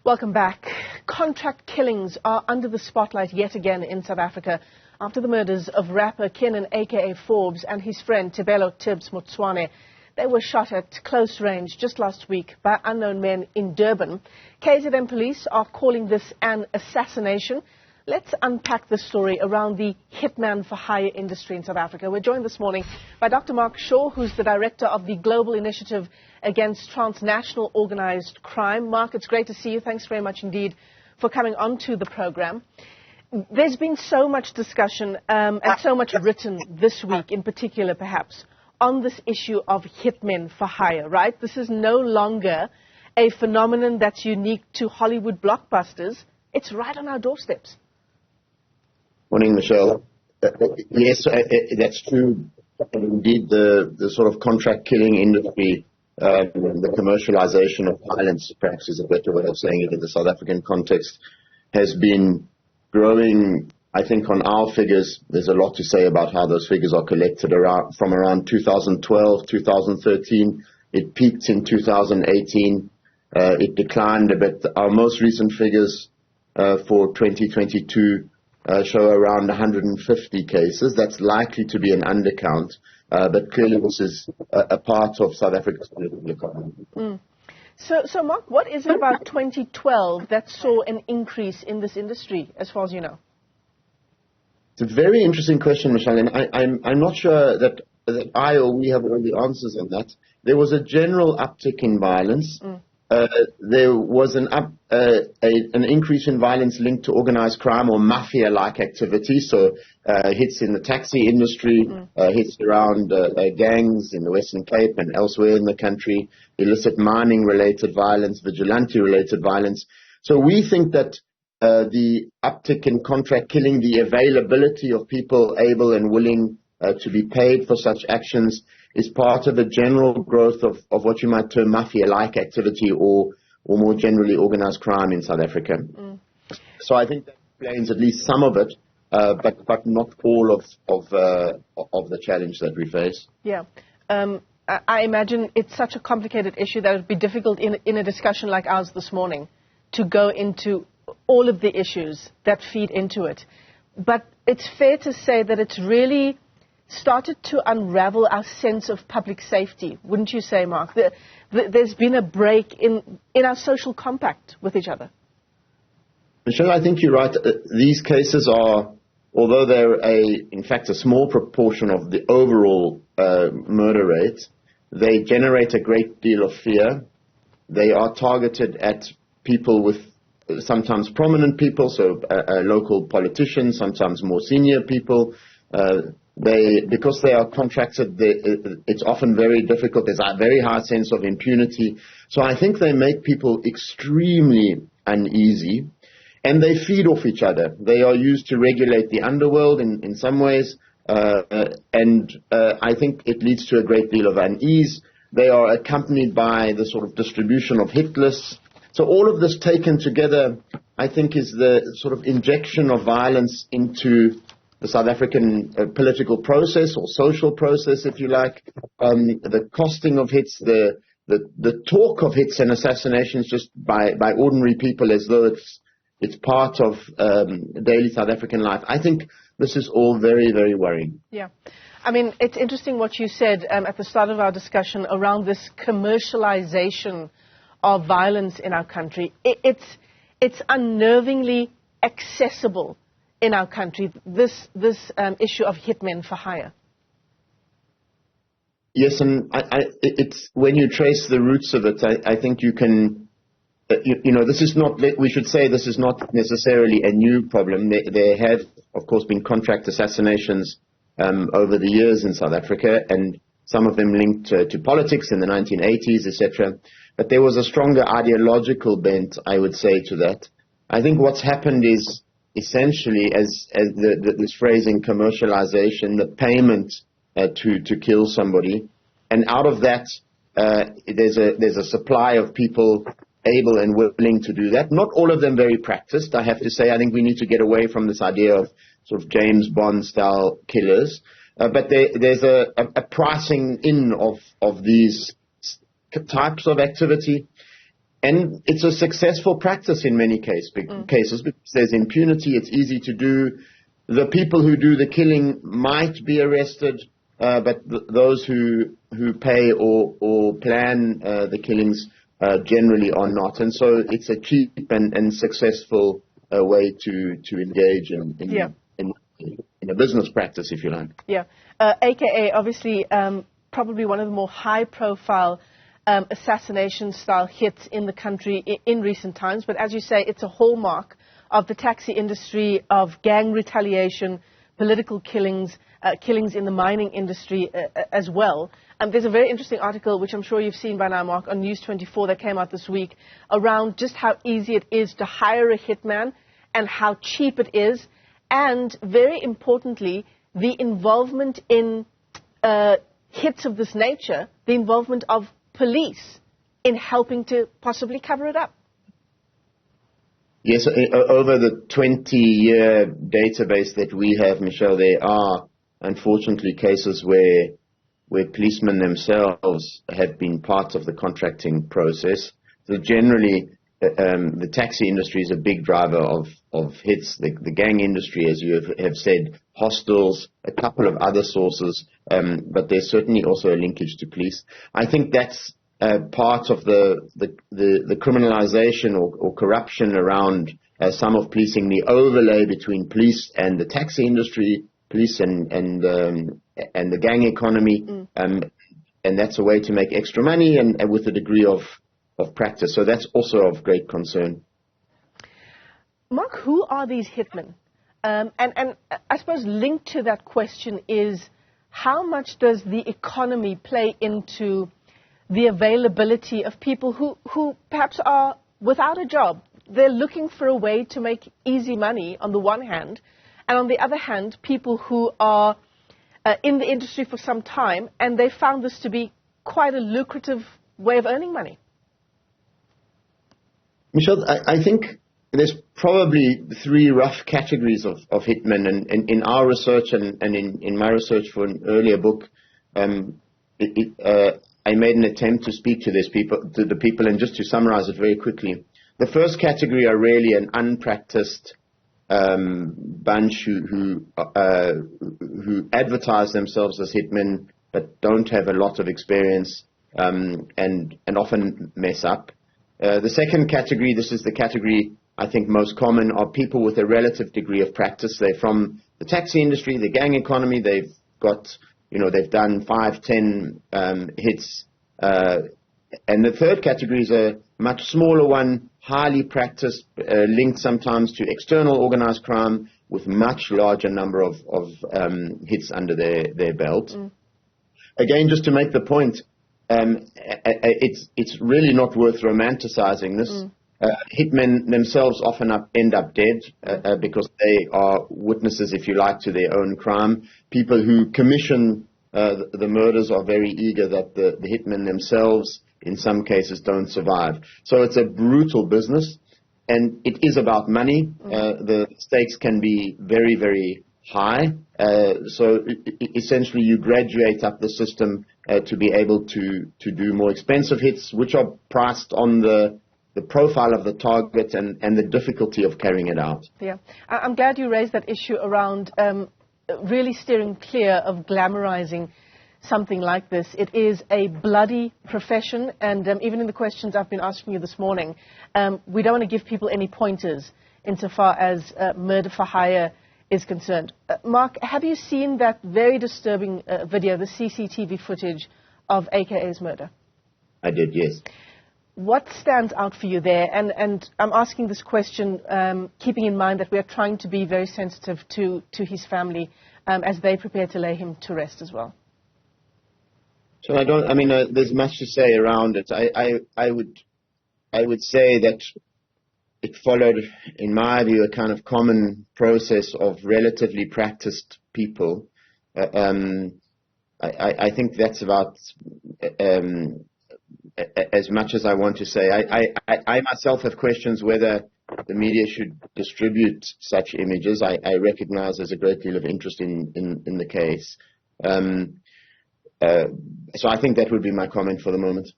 Welcome back. Contract killings are under the spotlight yet again in South Africa after the murders of rapper Kiernan AKA Forbes and his friend Tebello Tibz Motsoane. They were shot at close range just last week by unknown men in Durban. KZN police are calling this an assassination. Let's unpack the story around the hitman-for-hire industry in South Africa. We're joined this morning by Dr. Mark Shaw, who's the director of the Global Initiative Against Transnational Organized Crime. Mark, it's great to see you. Thanks very much indeed for coming onto the program. There's been so much discussion and so much written this week, in particular perhaps, on this issue of hitmen for hire, right? This is no longer a phenomenon that's unique to Hollywood blockbusters. It's right on our doorsteps. Morning, Michelle. Yes, that's true. Indeed, the sort of contract killing industry, the commercialization of violence, perhaps is a better way of saying it in the South African context, has been growing. I think on our figures, there's a lot to say about how those figures are collected from around 2012, 2013. It peaked in 2018. It declined a bit. Our most recent figures for 2022 show around 150 cases. That's likely to be an undercount, but clearly this is a part of South Africa's political economy. So, Mark, what is it about 2012 that saw an increase in this industry, as far as you know? It's a very interesting question, Michelle, and I'm not sure that I or we have all the answers on that. There was a general uptick in violence. There was an increase in violence linked to organized crime or mafia-like activity, so hits in the taxi industry, hits around gangs in the Western Cape and elsewhere in the country, illicit mining-related violence, vigilante-related violence. So we think that the uptick in contract killing, the availability of people able and willing to be paid for such actions, is part of a general growth of what you might term mafia-like activity or more generally organized crime in South Africa. So I think that explains at least some of it, but not all of the challenge that we face. Yeah. I imagine it's such a complicated issue that it would be difficult in a discussion like ours this morning to go into all of the issues that feed into it. But it's fair to say that it's really started to unravel our sense of public safety, wouldn't you say, Mark? There's been a break in our social compact with each other. Michelle, I think you're right. These cases are, although they're in fact a small proportion of the overall murder rate, they generate a great deal of fear. They are targeted at people with sometimes prominent people, so local politicians, sometimes more senior people. Because they are contracted, it's often very difficult. There's a very high sense of impunity. So I think they make people extremely uneasy, and they feed off each other. They are used to regulate the underworld in some ways, and I think it leads to a great deal of unease. They are accompanied by the sort of distribution of hit lists. So all of this taken together, I think, is the sort of injection of violence into the South African political process or social process, if you like, the costing of hits, the talk of hits and assassinations just by ordinary people as though it's part of daily South African life. I think this is all very, very worrying. Yeah. I mean, it's interesting what you said at the start of our discussion around this commercialization of violence in our country. It's unnervingly accessible in our country, this issue of hitmen for hire. Yes, and it's when you trace the roots of it, I think you can, this is not, we should say this is not necessarily a new problem. There have, of course, been contract assassinations over the years in South Africa, and some of them linked to politics in the 1980s, etc. But there was a stronger ideological bent, I would say, to that. I think what's happened is, essentially, as this phrasing, commercialization, the payment to kill somebody, and out of that, there's a supply of people able and willing to do that. Not all of them very practiced, I have to say. I think we need to get away from this idea of sort of James Bond-style killers. But there's a pricing in of these types of activity. and it's a successful practice in many cases because there's impunity. It's easy to do. The people who do the killing might be arrested, but those who pay or plan the killings generally are not. And so it's a cheap and successful way to engage in a business practice, if you like. Yeah. AKA, obviously, probably one of the more high-profile assassination-style hits in the country in recent times. But as you say, it's a hallmark of the taxi industry, of gang retaliation, political killings, killings in the mining industry as well. There's a very interesting article, which I'm sure you've seen by now, Mark, on News 24 that came out this week, around just how easy it is to hire a hitman and how cheap it is, and very importantly, the involvement in hits of this nature, the involvement of police in helping to possibly cover it up. Yes, over the 20-year database that we have, Michelle, there are unfortunately cases where policemen themselves have been part of the contracting process. So generally, the taxi industry is a big driver of hits. The gang industry, as you have said, hostels, a couple of other sources, but there's certainly also a linkage to police. I think that's part of the criminalization or corruption around some of policing, the overlay between police and the taxi industry, police and the gang economy, and that's a way to make extra money and with a degree of practice. So that's also of great concern. Mark, who are these hitmen? And I suppose linked to that question is, how much does the economy play into the availability of people who perhaps are without a job? They're looking for a way to make easy money on the one hand, and on the other hand, people who are in the industry for some time, and they found this to be quite a lucrative way of earning money. Michelle, I think there's probably three rough categories of hitmen, and in our research and in my research for an earlier book, I made an attempt to speak to the people, and just to summarize it very quickly. The first category are really an unpracticed bunch who advertise themselves as hitmen but don't have a lot of experience and often mess up. The second category, this is the category I think most common, are people with a relative degree of practice. They're from the taxi industry, the gang economy. They've got, they've done 5, 10 hits. And the third category is a much smaller one, highly practiced, linked sometimes to external organized crime, with much larger number of hits under their belt. Again, just to make the point, it's really not worth romanticizing this. Hitmen themselves often end up dead because they are witnesses, if you like, to their own crime. People who commission the murders are very eager that the hitmen themselves, in some cases, don't survive. So it's a brutal business, and it is about money. The stakes can be very, very high. So essentially you graduate up the system to be able to do more expensive hits, which are priced on the profile of the target and the difficulty of carrying it out. Yeah, I'm glad you raised that issue around really steering clear of glamorizing something like this. It is a bloody profession, and even in the questions I've been asking you this morning, we don't want to give people any pointers insofar as murder for hire is concerned. Mark, have you seen that very disturbing video, the CCTV footage of AKA's murder? I did, yes. What stands out for you there? And I'm asking this question keeping in mind that we are trying to be very sensitive to his family as they prepare to lay him to rest as well. So there's much to say around it. I would say that it followed, in my view, a kind of common process of relatively practiced people. I think that's about as much as I want to say. I myself have questions whether the media should distribute such images. I recognize there's a great deal of interest in the case. So I think that would be my comment for the moment.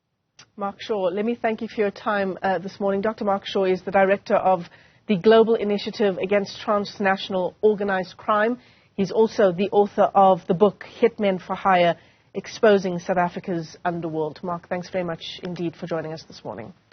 Mark Shaw, let me thank you for your time this morning. Dr. Mark Shaw is the director of the Global Initiative Against Transnational Organized Crime. He's also the author of the book Hitman-for-Hire, Exposing South Africa's Underworld. Mark, thanks very much indeed for joining us this morning.